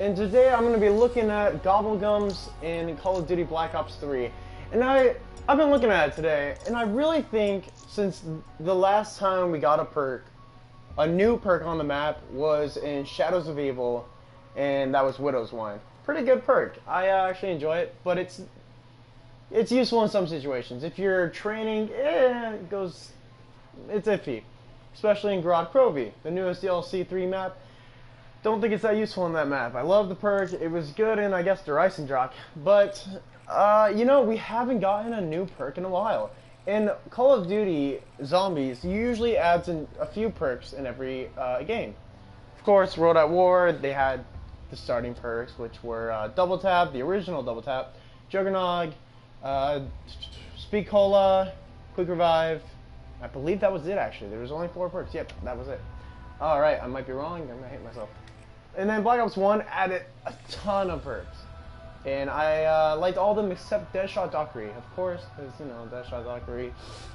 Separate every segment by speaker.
Speaker 1: And today I'm going to be looking at Gobblegums in Call of Duty Black Ops 3. And I've been looking at it today, and I really think since the last time we got a new perk on the map was in Shadows of Evil, and that was Widow's Wine. Pretty good perk. I actually enjoy it, but it's useful in some situations. If you're training, it's iffy. Especially in Gobblegum, the newest DLC 3 map. Don't think it's that useful in that map. I love the perk. It was good in, I guess, the Reisendrock. But, we haven't gotten a new perk in a while. In Call of Duty Zombies, usually adds in a few perks in every game. Of course, World at War, they had the starting perks, which were Double Tap, the original Double Tap, Juggernog, Speed Cola, Quick Revive. I believe that was it, actually. There was only 4 perks. Yep, that was it. Alright, I might be wrong. I'm going to hate myself. And then Black Ops 1 added a ton of perks. And I liked all of them except Deadshot Dockery, of course, because, Deadshot Dockery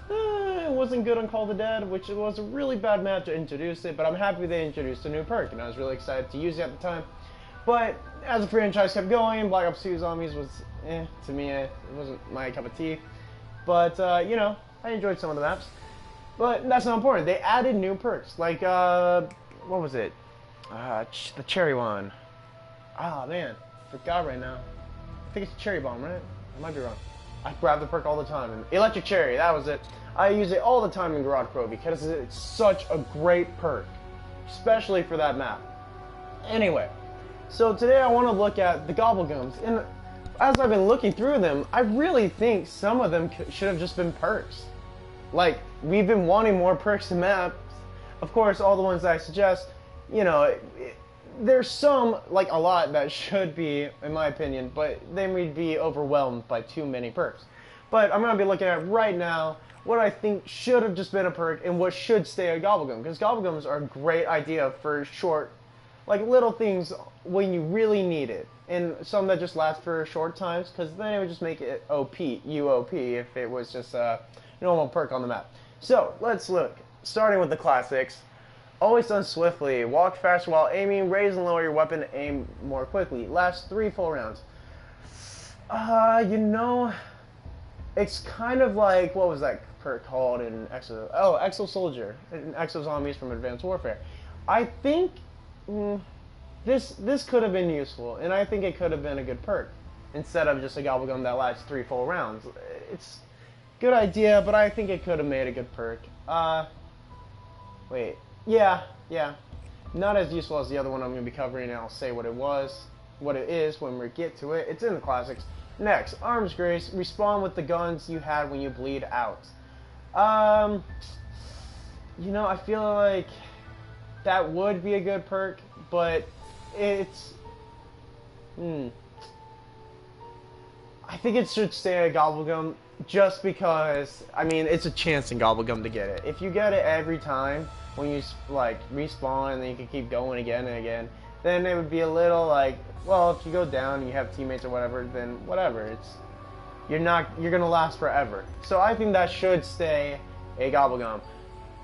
Speaker 1: it wasn't good on Call of the Dead, which was a really bad map to introduce it, but I'm happy they introduced a new perk, and I was really excited to use it at the time. But as the franchise kept going, Black Ops 2 Zombies was, to me, it wasn't my cup of tea. But, I enjoyed some of the maps. But that's not important. They added new perks, like, what was it? The cherry one. Ah, man. Forgot right now. I think it's cherry bomb, right? I might be wrong. I grab the perk all the time. And electric cherry, that was it. I use it all the time in Garage Pro because it's such a great perk. Especially for that map. Anyway. So today I want to look at the Gobblegums. And as I've been looking through them, I really think some of them should have just been perks. Like, we've been wanting more perks in maps. Of course, all the ones that I suggest, there's some, like a lot, that should be, in my opinion, but then we'd be overwhelmed by too many perks. But I'm going to be looking at right now what I think should have just been a perk and what should stay a Gobblegum. Because Gobblegums are a great idea for short, like little things when you really need it. And some that just last for short times, because then it would just make it UOP if it was just a normal perk on the map. So, let's look. Starting with the classics. Always done swiftly. Walk faster while aiming. Raise and lower your weapon to aim more quickly. Last 3 full rounds. It's kind of like, what was that perk called in Exo? Oh, Exo Soldier. In Exo Zombies from Advanced Warfare. I think this could have been useful, and I think it could have been a good perk. Instead of just a Gobblegum that lasts 3 full rounds. It's a good idea, but I think it could have made a good perk. Wait. Yeah. Not as useful as the other one I'm going to be covering, and I'll say what it is when we get to it. It's in the classics. Next, Arms Grace. Respawn with the guns you had when you bleed out. I feel like that would be a good perk, but it's... I think it should stay a Gobblegum just because, it's a chance in Gobblegum to get it. If you get it every time, when you respawn and then you can keep going again and again, then it would be a little like, well, if you go down and you have teammates or whatever, then whatever. You're gonna last forever. So I think that should stay a Gobblegum.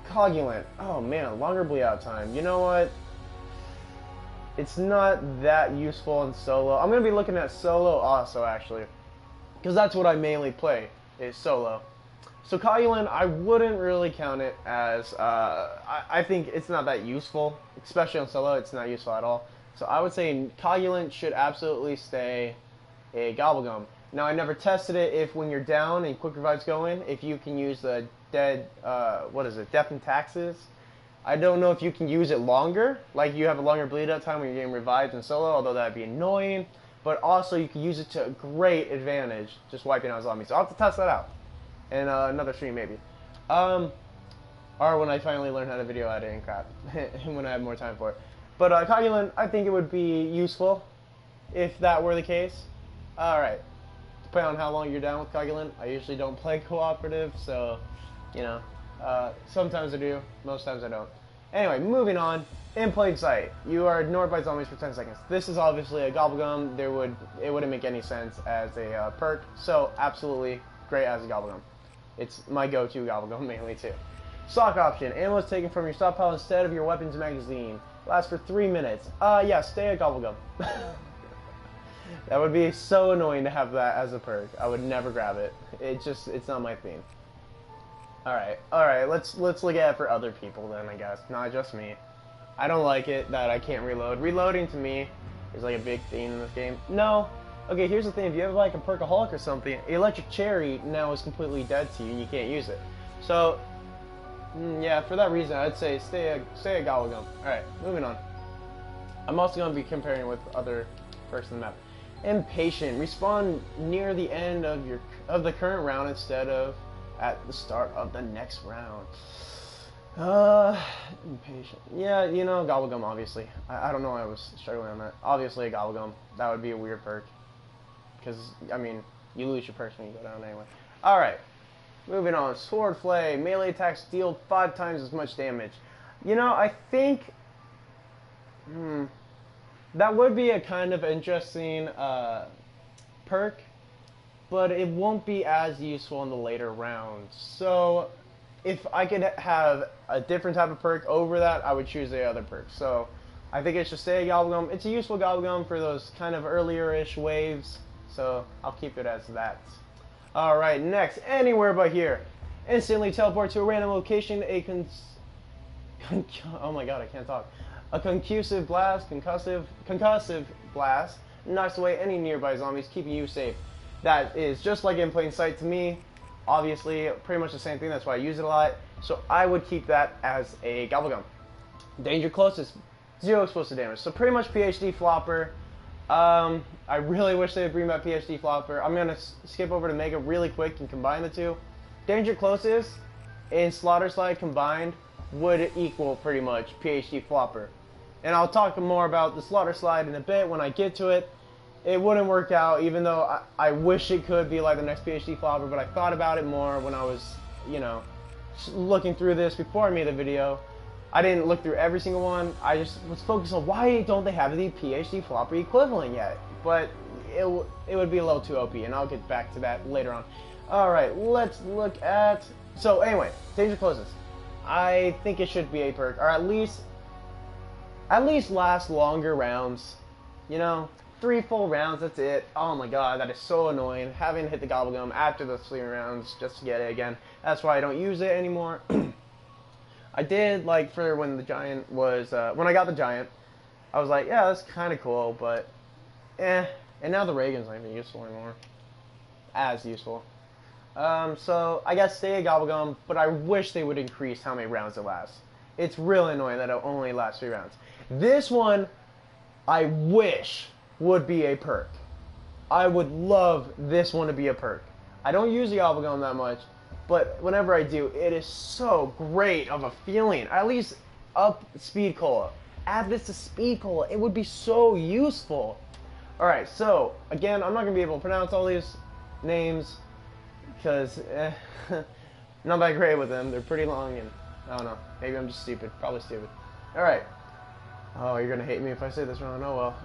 Speaker 1: Cogulant. Oh man, longer bleed out time. You know what? It's not that useful in solo. I'm gonna be looking at solo also, actually, because that's what I mainly play, is solo. So Cogulant, I wouldn't really count it as, I think it's not that useful, especially on solo, it's not useful at all. So I would say Cogulant should absolutely stay a Gobblegum. Now, I never tested it if when you're down and Quick Revive's going, if you can use the Death and Taxes. I don't know if you can use it longer, like you have a longer bleed out time when you're getting revived in solo, although that'd be annoying. But also, you can use it to great advantage, just wiping out zombies. So I'll have to test that out. In another stream, maybe. Or when I finally learn how to video edit and crap. When I have more time for it. But Cogulant, I think it would be useful if that were the case. Alright. Depending on how long you're down with Cogulant. I usually don't play cooperative, so, sometimes I do, most times I don't. Anyway, moving on. In plain sight. You are ignored by zombies for 10 seconds. This is obviously a Gobblegum. It wouldn't make any sense as a perk, so absolutely great as a Gobblegum. It's my go-to Gobblegum mainly too. Stock option. Ammo is taken from your stockpile instead of your weapons magazine. Lasts for 3 minutes. Yeah, stay at Gobblegum. That would be so annoying to have that as a perk. I would never grab it. It's not my theme. Alright, let's look at it for other people then, I guess. Not just me. I don't like it that I can't reload. Reloading to me is like a big theme in this game. No. Okay, here's the thing. If you have like a perkaholic or something, electric cherry now is completely dead to you and you can't use it. So, yeah, for that reason, I'd say stay at Gobblegum. Alright, moving on. I'm also going to be comparing with other perks in the map. Impatient. Respawn near the end of the current round instead of at the start of the next round. Impatient. Yeah, you know, Gobblegum, obviously. I don't know why I was struggling on that. Obviously, a Gobblegum. That would be a weird perk. Because, I mean, you lose your perks when you go down anyway. Alright. Moving on. Sword Flay. Melee attacks deal 5 times as much damage. You know, I think... that would be a kind of interesting perk, but it won't be as useful in the later rounds. So, if I could have a different type of perk over that, I would choose the other perk. So, I think it should stay a Gobblegum. It's a useful Gobblegum for those kind of earlier-ish waves, so I'll keep it as that. Alright, next, anywhere but here. Instantly teleport to a random location, oh my god, I can't talk. A concussive blast knocks away any nearby zombies, keeping you safe. That is just like in plain sight to me. Obviously, pretty much the same thing. That's why I use it a lot. So I would keep that as a Gobblegum. Danger closest, 0 explosive damage. So pretty much PhD flopper. I really wish they would bring back PhD flopper. I'm gonna skip over to Mega really quick and combine the two. Danger closest and Slaughter Slide combined would equal pretty much PhD flopper. And I'll talk more about the Slaughter Slide in a bit when I get to it. It wouldn't work out, even though I wish it could be like the next PhD flopper, but I thought about it more when I was, you know, looking through this before I made the video. I didn't look through every single one. I just was focused on why don't they have the PhD flopper equivalent yet? But it would be a little too OP, and I'll get back to that later on. Alright, let's look at... So anyway, Danger Closest. I think it should be a perk, or at least last longer rounds. You know, 3 full rounds, that's it. Oh my god, that is so annoying. Having to hit the Gobblegum after those 3 rounds just to get it again. That's why I don't use it anymore. I did, like, for when the Giant was, when I got the Giant, I was like, yeah, that's kind of cool, but, eh. And now the Reagan's not even useful anymore. As useful. So, I guess stay a Gobblegum, but I wish they would increase how many rounds it lasts. It's really annoying that it only lasts 3 rounds. This one, I wish would be a perk. I would love this one to be a perk. I don't use the Gobblegum that much, but whenever I do, it is so great of a feeling. At least up Speed Cola. Add this to Speed Cola. It would be so useful. Alright, so, again, I'm not going to be able to pronounce all these names because not that great with them. They're pretty long and I don't know. Maybe I'm just stupid. Probably stupid. Alright. Oh, you're going to hate me if I say this wrong. Oh well.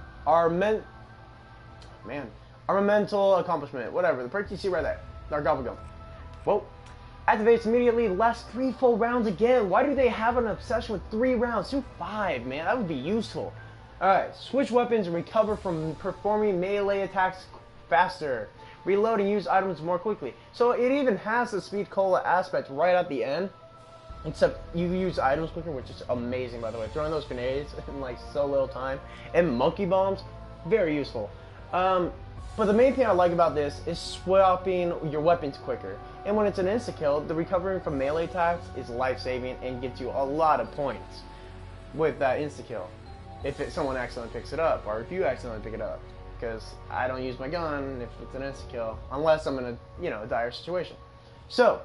Speaker 1: Armamental accomplishment. Whatever. The perk you see right there. Our Gobblegum. Whoa. Activates immediately. Lasts 3 full rounds again. Why do they have an obsession with 3 rounds? Do 5, man. That would be useful. Alright. Switch weapons and recover from performing melee attacks faster. Reload and use items more quickly. So it even has the Speed Cola aspect right at the end. Except you use items quicker, which is amazing, by the way. Throwing those grenades in like so little time. And monkey bombs, very useful. But the main thing I like about this is swapping your weapons quicker. And when it's an insta-kill, the recovering from melee attacks is life-saving and gives you a lot of points with that insta-kill. If someone accidentally picks it up, or if you accidentally pick it up. Because I don't use my gun if it's an insta-kill, unless I'm in a, you know, a dire situation. So,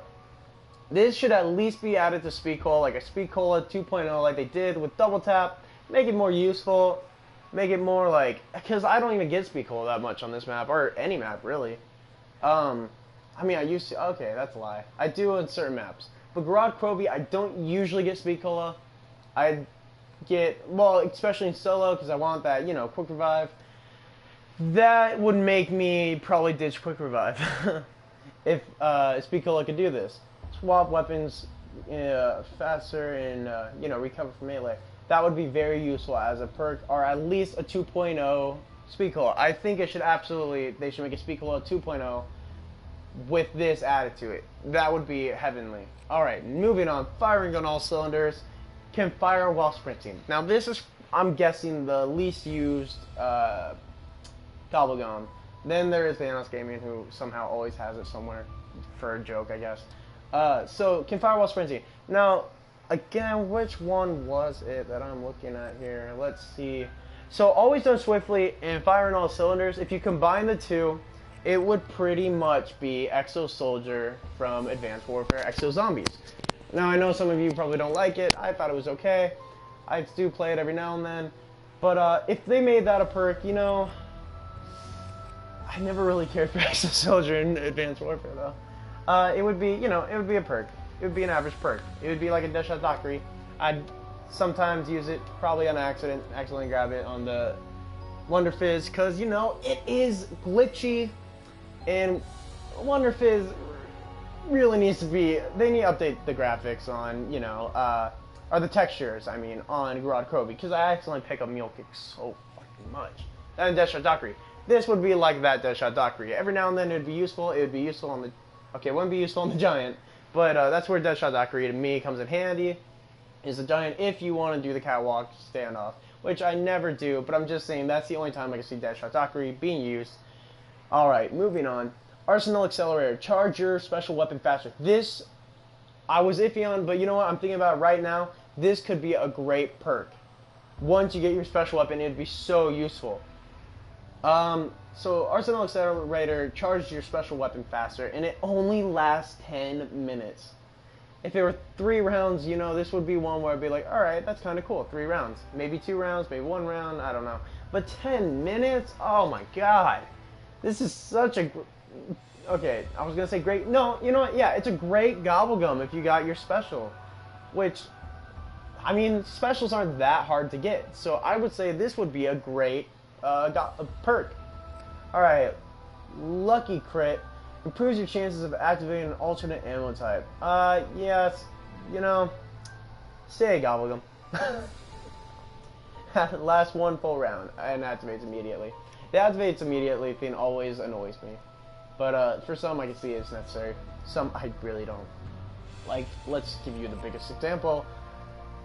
Speaker 1: this should at least be added to Speed Cola, like a Speed Cola 2.0 like they did with Double Tap. Make it more useful. Make it more like, because I don't even get Speed Cola that much on this map, or any map really. I mean, I used to, okay, that's a lie. I do in certain maps. But Garage Krovi, I don't usually get Speed Cola. I get, well, especially in solo, because I want that, you know, quick revive. That would make me probably ditch quick revive. If Speed Cola could do this. Swap weapons faster and, you know, recover from melee. that would be very useful as a perk, or at least a 2.0 speed cola. I think it should they should make a speed cola 2.0 with this added to it. That would be heavenly. Alright, moving on. Firing on all cylinders. Can fire while sprinting. Now this is, I'm guessing, the least used Gobblegum. Then there is Thanos Gaming, who somehow always has it somewhere for a joke, I guess. So, can fire while sprinting. Now, again, which one was it that I'm looking at here? Let's see. So, always done swiftly and firing all cylinders. If you combine the two, it would pretty much be Exo Soldier from Advanced Warfare Exo Zombies. Now, I know some of you probably don't like it. I thought it was okay. I do play it every now and then. But if they made that a perk, you know, I never really cared for Exo Soldier in Advanced Warfare, though. It would be, you know, it would be a perk. It would be an average perk. It would be like a Deadshot Dockery. I'd sometimes use it, probably on accident, accidentally grab it on the Wonder Fizz, because, you know, it is glitchy, and Wonder Fizz really needs to be, they need to update the graphics on, you know, or the textures, I mean, on Garad Kroby, because I accidentally pick up Mule Kick so fucking much. And Deadshot Dockery. This would be like that Deadshot Dockery. Every now and then it would be useful. It would be useful on the, okay, it wouldn't be useful on the Giant, but that's where Deadshot Dockery to me comes in handy. Is the Giant if you want to do the catwalk standoff, which I never do, but I'm just saying that's the only time I can see Deadshot Dockery being used. Alright, moving on. Arsenal Accelerator. Charge your special weapon faster. This, I was iffy on, but you know what? I'm thinking about it right now. This could be a great perk. Once you get your special weapon, it'd be so useful. So Arsenal Accelerator charges your special weapon faster, and it only lasts 10 minutes. If it were 3 rounds, you know, this would be one where I'd be like, alright, that's kind of cool. 3 rounds. Maybe 2 rounds, maybe 1 round, I don't know. But 10 minutes? Oh my god. This is such a... Okay, I was going to say great... No, you know what? Yeah, it's a great Gobblegum if you got your special. Which, I mean, specials aren't that hard to get. So I would say this would be a great perk. Alright, Lucky Crit. Improves your chances of activating an alternate ammo type. Yes, you know, say Gobblegum. Last 1 full round and activates immediately. The activates immediately thing always annoys me. But for some I can see it's necessary. Some I really don't. Like, let's give you the biggest example.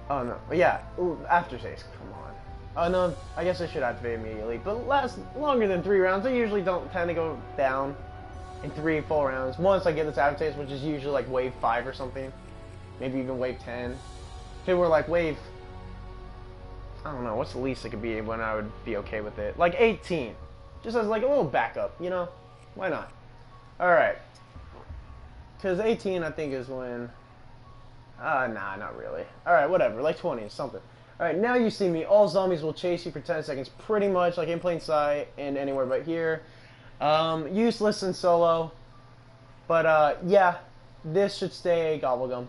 Speaker 1: Oh no, yeah, aftertaste, come on. Oh no, I guess I should activate immediately, but lasts longer than 3 rounds. I usually don't tend to go down in 3 full rounds. Once I get this aftertaste, which is usually like wave 5 or something, maybe even wave 10. If it were like wave, I don't know, what's the least it could be when I would be okay with it? Like 18, just as like a little backup, you know? Why not? Alright, because 18 I think is when, nah, not really. Alright, whatever, like 20 or something. Alright, now you see me. All zombies will chase you for 10 seconds, pretty much like in plain sight and anywhere but here. Useless in solo. But, yeah, this should stay a Gobblegum.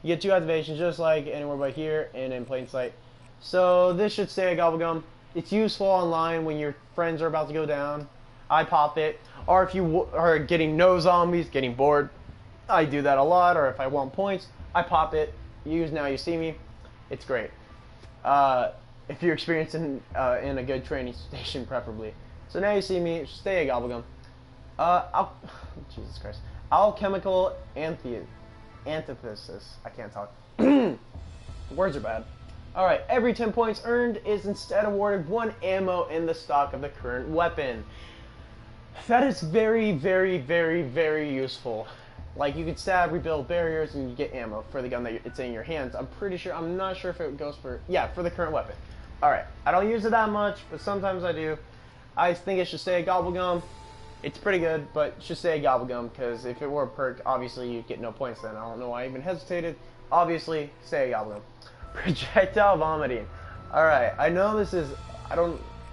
Speaker 1: You get 2 activations just like anywhere but here and in plain sight. So, this should stay a Gobblegum. It's useful online when your friends are about to go down. I pop it. Or if you are getting no zombies, getting bored, I do that a lot. Or if I want points, I pop it. Use Now You See Me. It's great. If you're experiencing in a good training station, preferably. So Now You See Me, stay a Gobblegum. Jesus Christ. Alchemical Antithesis. I can't talk. Words are bad. Alright, every 10 points earned is instead awarded 1 ammo in the stock of the current weapon. That is very, very, very, very useful. Like, you could stab, rebuild barriers, and you get ammo for the gun that it's in your hands. I'm not sure if it goes for, yeah, for the current weapon. Alright, I don't use it that much, but sometimes I do. I think it should stay a Gobblegum. It's pretty good, but it should stay a Gobblegum, because if it were a perk, obviously you'd get no points then. I don't know why I even hesitated. Obviously, stay a Gobblegum. Projectile Vomiting. Alright, I know this is,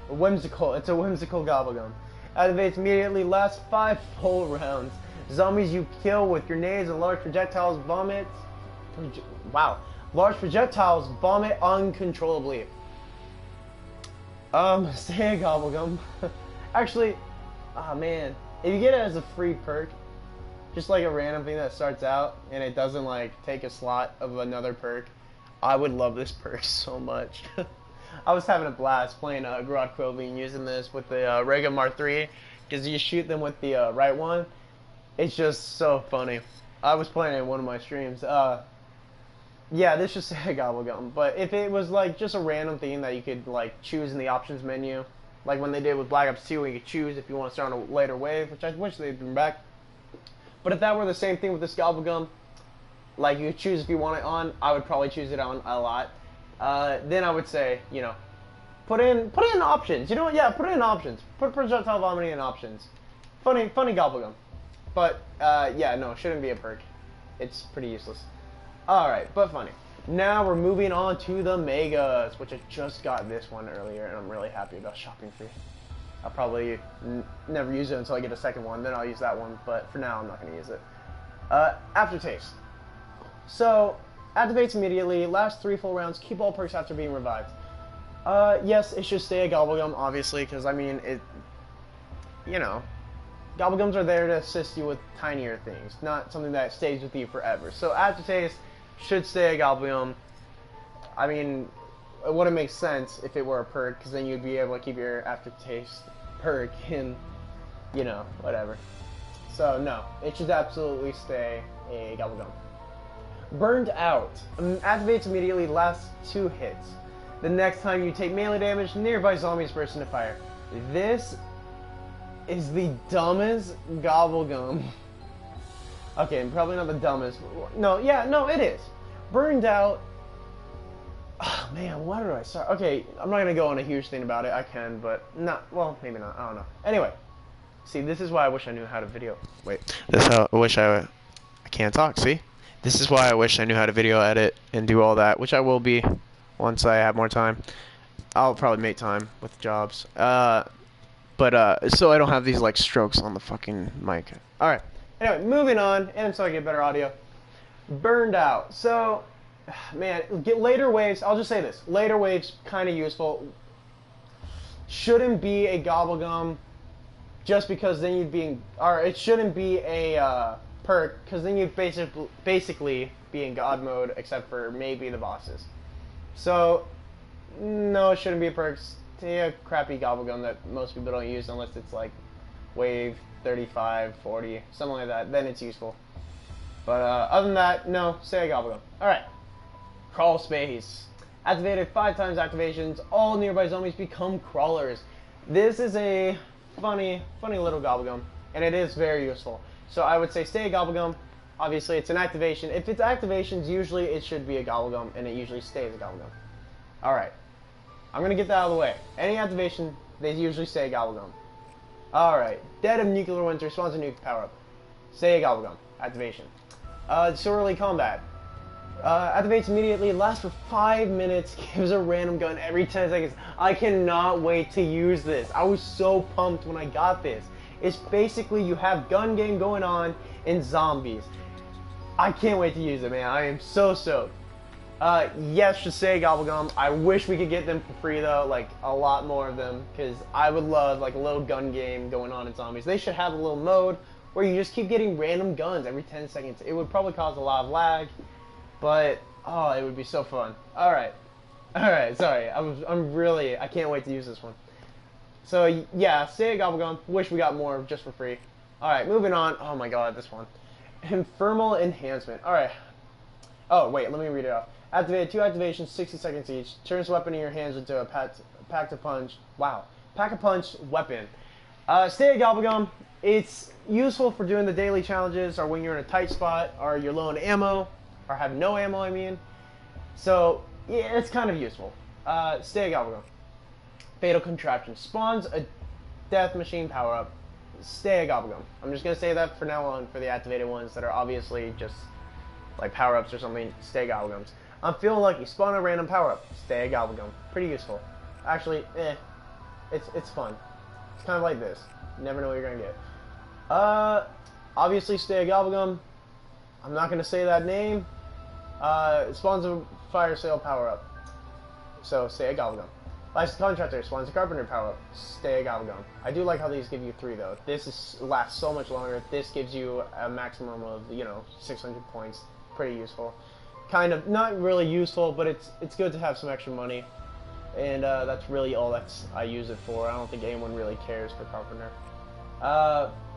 Speaker 1: whimsical. It's a whimsical Gobblegum. Activates immediately, lasts 5 full rounds. Zombies you kill with grenades and large projectiles vomit. Wow. Large projectiles vomit uncontrollably. Stay a Gobblegum. Actually, man. If you get it as a free perk, just like a random thing that starts out and it doesn't like take a slot of another perk, I would love this perk so much. I was having a blast playing Garrote Quilby and using this with the Rega Mark III, because you shoot them with the right one. It's just so funny. I was playing it in one of my streams. Yeah, this should say Gobblegum, but if it was like just a random thing that you could like choose in the options menu, like when they did with Black Ops 2, where you could choose if you want to start on a later wave, which I wish they'd bring back. But if that were the same thing with this Gobblegum, like you could choose if you want it on, I would probably choose it on a lot. Then I would say, you know, put in options. You know what? Yeah, put it in options. Put projectile vomiting in options. Funny Gobblegum. But yeah, no, it shouldn't be a perk. It's pretty useless. All right, but funny. Now we're moving on to the Megas, which I just got this one earlier, and I'm really happy about shopping free. I'll probably never use it until I get a second one, then I'll use that one, but for now I'm not going to use it. Aftertaste. So, activates immediately, lasts 3 full rounds, keep all perks after being revived. Yes, it should stay a Gobblegum, obviously, because, I mean, it, you know, Gobblegums are there to assist you with tinier things, not something that stays with you forever. So, aftertaste should stay a Gobblegum. I mean, it wouldn't make sense if it were a perk, because then you'd be able to keep your aftertaste perk in, you know, whatever. So, no, it should absolutely stay a Gobblegum. Burned Out. Activates immediately, lasts 2 hits. The next time you take melee damage, nearby zombies burst into fire. This is the dumbest Gobblegum. Okay, probably not the dumbest. No, yeah, no, it is. Burned Out. Oh, man, why did I start? Okay, I'm not going to go on a huge thing about it. I can, but not. Well, maybe not. I don't know. Anyway. See, this is why I wish I knew how to video. Wait. This is how I wish I can't talk, see? This is why I wish I knew how to video edit and do all that, which I will be once I have more time. I'll probably make time with jobs. So I don't have these, like, strokes on the fucking mic. Alright. Anyway, moving on, and so I get better audio. Burned Out. So, man, get later waves. I'll just say this. Later waves, kind of useful. Shouldn't be a Gobblegum, just because then you'd be, or it shouldn't be a perk, because then you'd basically be in God mode, except for maybe the bosses. So, no, it shouldn't be a perk. Stay a crappy Gobblegum that most people don't use unless it's like wave 35, 40, something like that. Then it's useful. But other than that, no, stay a Gobblegum. Alright. Crawl Space. Activated 5 times activations, all nearby zombies become crawlers. This is a funny little Gobblegum, and it is very useful. So I would say stay a Gobblegum. Obviously, it's an activation. If it's activations, usually it should be a Gobblegum, and it usually stays a Gobblegum. Alright. I'm going to get that out of the way. Any activation, they usually stay a Gobblegum. Alright. Dead of Nuclear Winter spawns a nuke power-up. Stay a Gobblegum. Activation. Disorderly Combat. Activates immediately, lasts for 5 minutes, gives a random gun every 10 seconds. I cannot wait to use this. I was so pumped when I got this. It's basically you have gun game going on in zombies. I can't wait to use it, man. I am so stoked. Yes, should say Gobblegum. I wish we could get them for free though, like a lot more of them, because I would love like a little gun game going on in zombies. They should have a little mode where you just keep getting random guns every 10 seconds. It would probably cause a lot of lag, but oh, it would be so fun. Alright, sorry. I can't wait to use this one. So yeah, stay a Gobblegum. Wish we got more just for free. Alright, moving on. Oh my god, this one. Infernal Enhancement. Alright. Oh, wait, let me read it off. Activated 2 activations, 60 seconds each. Turns weapon in your hands into a pack-a-punch. Wow. Pack-a-punch weapon. Stay a Gobblegum. It's useful for doing the daily challenges, or when you're in a tight spot, or you're low on ammo, or have no ammo, I mean. So, yeah, it's kind of useful. Stay a Gobblegum. Fatal Contraption. Spawns a death machine power-up. Stay a Gobblegum. I'm just going to say that for now on for the activated ones that are obviously just like power-ups or something. Stay Gobblegums. I'm feeling lucky. Spawn a random power-up. Stay a Gobblegum. Pretty useful. Actually, it's fun. It's kind of like this. You never know what you're going to get. Obviously stay a Gobblegum. I'm not going to say that name. It spawns a fire sale power-up. So stay a Gobblegum. Licensed Contractor spawns a Carpenter power-up. Stay a Gobblegum. I do like how these give you 3 though. This lasts so much longer. This gives you a maximum of, 600 points. Pretty useful. kind of not really useful, but it's good to have some extra money, and that's really all I use it for. I don't think anyone really cares for Carpenter.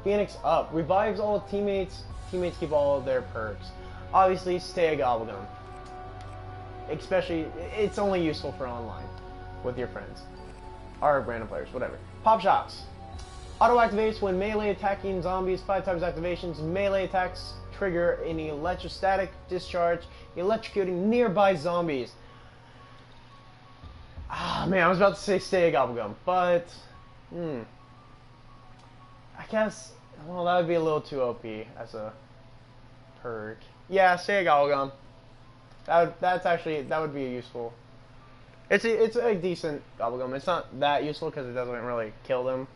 Speaker 1: Phoenix Up revives all teammates. Teammates keep all of their perks. Obviously, stay a Gobblegum. Especially, it's only useful for online with your friends or random players, whatever. Pop Shocks. Auto activates when melee attacking zombies 5 times activations. Melee attacks trigger an electrostatic discharge, electrocuting nearby zombies. Ah, man, I was about to say stay a Gobblegum, but I guess, well, that would be a little too OP as a perk. Yeah, stay a Gobblegum. That would be useful. It's a decent Gobblegum. It's not that useful because it doesn't really kill them.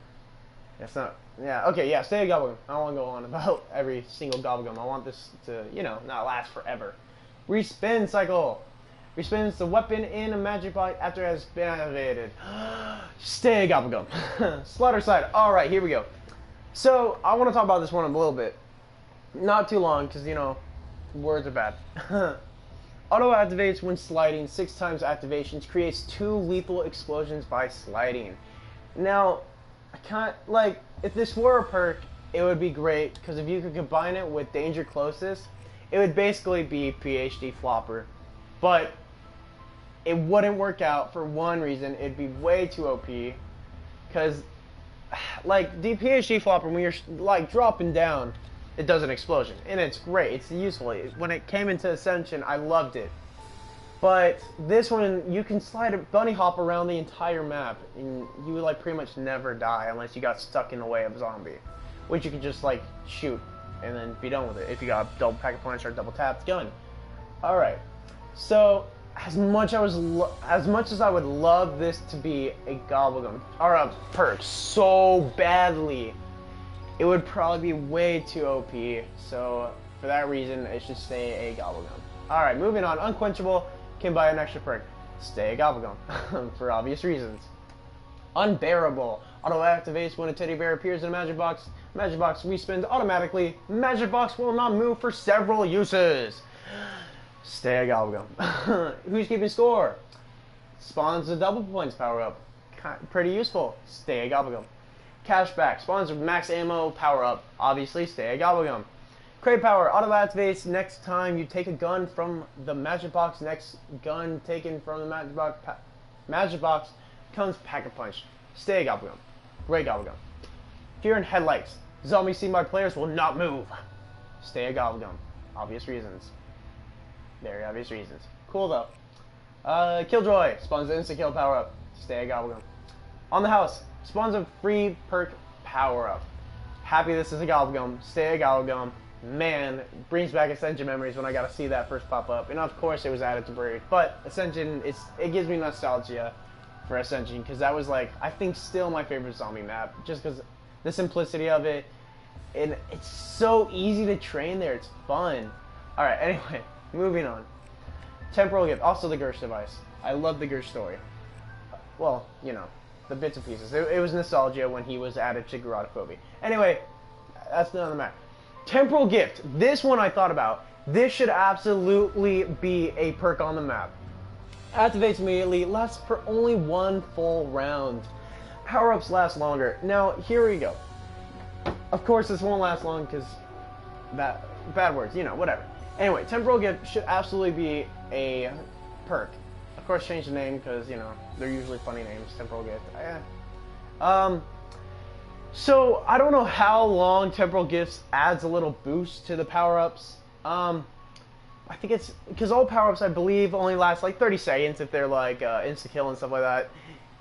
Speaker 1: It's not. Yeah. Okay. Yeah. Stay a Gobblegum. I don't want to go on about every single Gobblegum. I want this to, not last forever. Respin cycle. Respins the weapon in a magic box after it has been activated. Stay a Gobblegum. Slaughter side. All right. Here we go. So I want to talk about this one a little bit. Not too long because words are bad. Auto activates when sliding 6 times activations, creates 2 lethal explosions by sliding. Now, I can't, if this were a perk, it would be great, because if you could combine it with Danger Closest, it would basically be PhD Flopper. But it wouldn't work out for one reason. It'd be way too OP, because, the PhD Flopper, when you're, dropping down, it does an explosion, and it's great. It's useful. When it came into Ascension, I loved it. But this one, you can slide a bunny hop around the entire map, and you would pretty much never die unless you got stuck in the way of a zombie, which you could just shoot and then be done with it if you got double packet punch or double tapped gun. All right. So as much as I would love this to be a Gobblegum or a perk so badly, it would probably be way too OP, so for that reason, it should stay a Gobblegum. Alright, moving on. Unquenchable can buy an extra perk. Stay a Gobblegum, for obvious reasons. Unbearable. Auto activates when a teddy bear appears in a magic box. Magic box respins automatically. Magic box will not move for several uses. Stay a Gobblegum. Who's keeping score? Spawns a double points power up. Pretty useful. Stay a Gobblegum. Cashback spawns with max ammo power up. Obviously, stay a Gobblegum. Crate power auto activates next time you take a gun from the magic box. Next gun taken from the magic box comes packet punch. Stay a Gobblegum. Great Gobblegum. Fear and headlights. Zombies seen by players will not move. Stay a Gobblegum. Obvious reasons. Very obvious reasons. Cool though. Killjoy spawns the instant kill power up. Stay a Gobblegum. On the house. Spawns a free perk power-up. Happy this is a Gobblegum. Stay a Gobblegum. Man, brings back Ascension memories when I got to see that first pop up. And of course it was added to Brave. But Ascension, it gives me nostalgia for Ascension. Because that was I think still my favorite zombie map. Just because the simplicity of it. And it's so easy to train there. It's fun. Alright, anyway. Moving on. Temporal Gift. Also the Gersh device. I love the Gersh story. Well, the bits and pieces. It was nostalgia when he was added to Garrotophobia. Anyway, that's another matter. Temporal Gift. This one I thought about. This should absolutely be a perk on the map. Activates immediately. Lasts for only 1 full round. Power-ups last longer. Now, here we go. Of course, this won't last long because bad words. Whatever. Anyway, Temporal Gift should absolutely be a perk. Of course, change the name because, they're usually funny names. Temporal Gift. So, I don't know how long Temporal Gifts adds a little boost to the power-ups. I think it's... Because all power-ups, I believe, only last 30 seconds if they're insta-kill and stuff like that.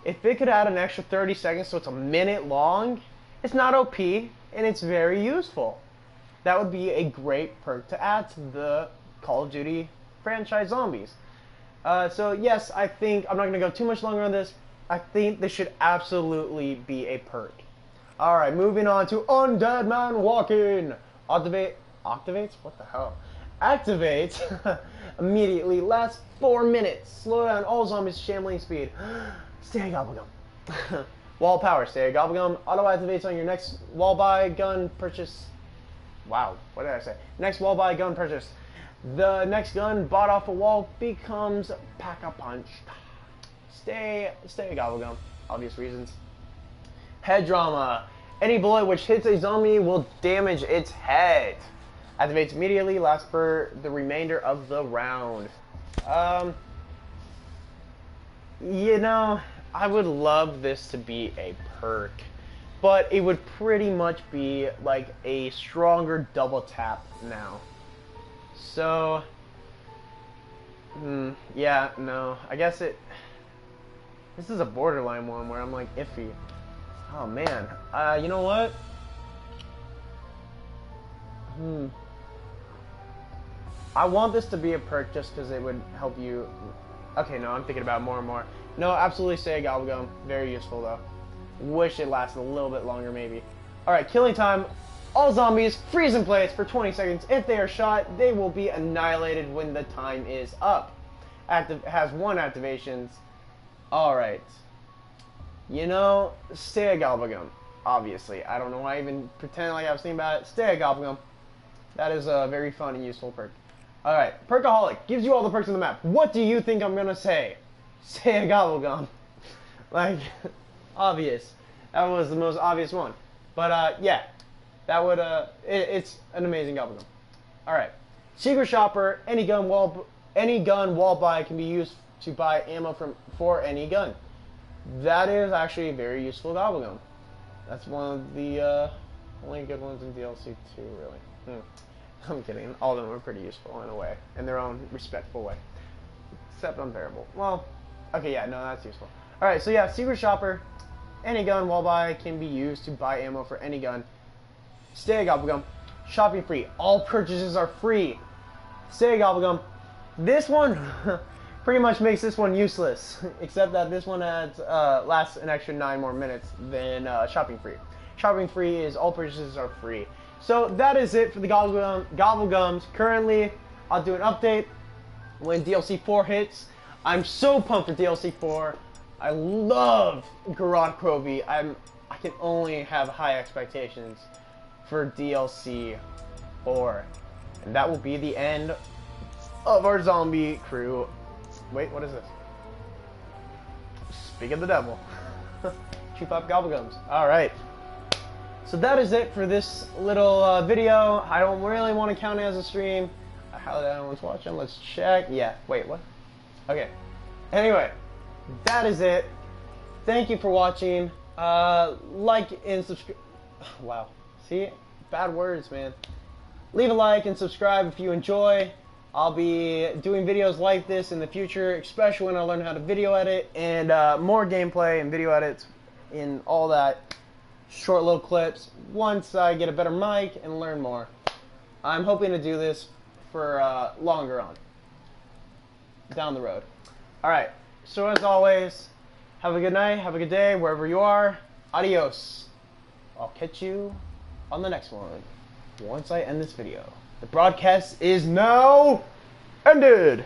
Speaker 1: If it could add an extra 30 seconds so it's a minute long, it's not OP, and it's very useful. That would be a great perk to add to the Call of Duty franchise zombies. So yes, I think, I'm not going to go too much longer on this. I think this should absolutely be a perk. Alright, moving on to Undead Man Walking. Activates? What the hell? Activates immediately, lasts 4 minutes. Slow down all zombies shambling speed. Stay a Gobblegum. Wall power, stay a Gobblegum. Auto activates on your next wall buy gun purchase. Wow, what did I say? Next wall buy gun purchase. The next gun bought off a wall becomes Pack-a-Punch. Stay Gobblegum, obvious reasons. Head drama. Any bullet which hits a zombie will damage its head. Activates immediately, lasts for the remainder of the round. You know, I would love this to be a perk, but it would pretty much be like a stronger double tap now. So, yeah, no, I guess this is a borderline one where I'm like iffy. Oh man, you know what? I want this to be a perk just because it would help you. Okay, no, I'm thinking about it more and more. No, absolutely say Gobblegum. Very useful though. Wish it lasted a little bit longer maybe. Alright, killing time. All zombies freeze in place for 20 seconds. If they are shot, they will be annihilated when the time is up. Has 1 activations. Alright. You know, stay a Gobblegum. Obviously. I don't know why I even pretend like I was thinking about it. Stay a Gobblegum. That is a very fun and useful perk. Alright, Perkaholic gives you all the perks on the map. What do you think I'm gonna say? Say a Gobblegum. Like, obvious. That was the most obvious one. But, yeah. That would, it's an amazing Gobblegum. Alright. Secret Shopper, any gun wall buy can be used to buy ammo for any gun. That is actually a very useful Gobblegum. That's one of the, only good ones in DLC 2, really. I'm kidding. All of them are pretty useful in a way, in their own respectful way. Except unbearable. Well, okay, yeah, no, that's useful. Alright, so yeah, Secret Shopper, any gun wall buy can be used to buy ammo for any gun. Stay a Gobblegum. Shopping free. All purchases are free. Stay a Gobblegum. This one pretty much makes this one useless, except that this one lasts an extra 9 more minutes than shopping free. Shopping free is all purchases are free. So that is it for the Gobblegums. Currently, I'll do an update when DLC 4 hits. I'm so pumped for DLC 4. I love Garage Krovi. I can only have high expectations for DLC 4. And that will be the end of our zombie crew. Wait, what is this? Speak of the devil. Cheap up Gobblegums. Alright. So that is it for this little video. I don't really want to count it as a stream. How did anyone's watching? Let's check. Yeah. Wait, what? Okay. Anyway, that is it. Thank you for watching. Like and subscribe. Wow. See? Bad words, man. Leave a like and subscribe if you enjoy. I'll be doing videos like this in the future, especially when I learn how to video edit, and more gameplay and video edits in all that. Short little clips once I get a better mic and learn more. I'm hoping to do this for longer on down the road. Alright, so as always, have a good night, have a good day wherever you are. Adios. I'll catch you on the next one once I end this video. The broadcast is now ended.